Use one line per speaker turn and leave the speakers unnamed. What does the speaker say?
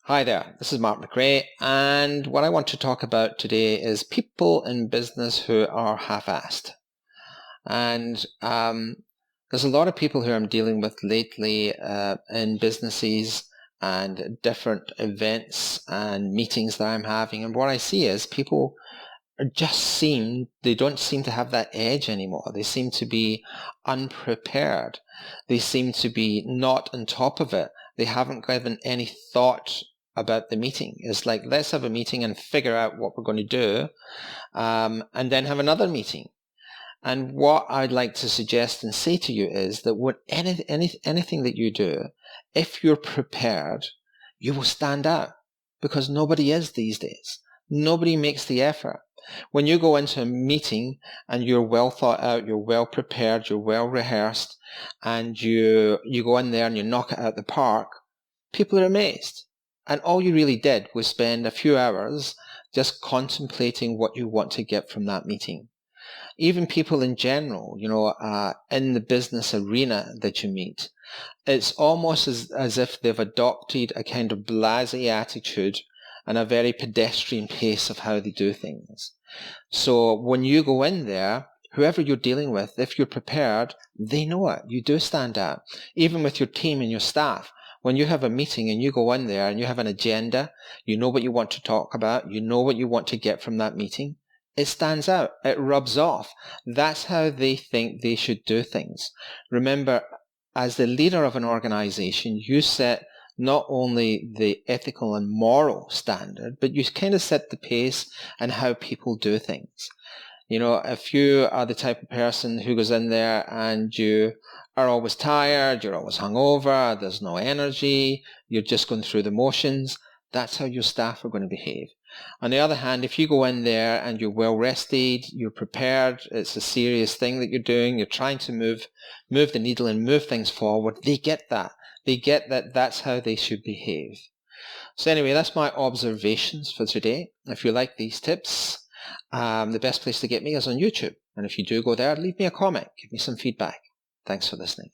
Hi there, this is Mark McRae, and what I want to talk about today is people in business who are half-assed. And there's a lot of people who I'm dealing with lately in businesses and different events and meetings that I'm having. And what I see is people they don't seem to have that edge anymore. They seem to be unprepared. They seem to be not on top of it. They haven't given any thought about the meeting. It's like, let's have a meeting and figure out what we're going to do, and then have another meeting. And what I'd like to suggest and say to you is that anything that you do, if you're prepared, you will stand out, because nobody is these days. Nobody makes the effort. When you go into a meeting and you're well thought out, you're well prepared, you're well rehearsed, and you go in there and you knock it out the park, people are amazed. And all you really did was spend a few hours just contemplating what you want to get from that meeting. Even people in general, in the business arena that you meet, it's almost as if they've adopted a kind of blasé attitude and a very pedestrian pace of how they do things. So when you go in there, whoever you're dealing with, if you're prepared, they know it. You do stand out. Even with your team and your staff, when you have a meeting and you go in there and you have an agenda, you know what you want to talk about, you know what you want to get from that meeting, it stands out. It rubs off. That's how they think they should do things. Remember, as the leader of an organization, you set not only the ethical and moral standard, but you kind of set the pace and how people do things. If you are the type of person who goes in there and you are always tired, you're always hungover, there's no energy, you're just going through the motions, that's how your staff are going to behave. On the other hand, if you go in there and you're well rested, you're prepared, it's a serious thing that you're doing, you're trying to move the needle and move things forward, they get that. They get that that's how they should behave. So anyway, that's my observations for today. If you like these tips, the best place to get me is on YouTube. And if you do go there, leave me a comment, give me some feedback. Thanks for listening.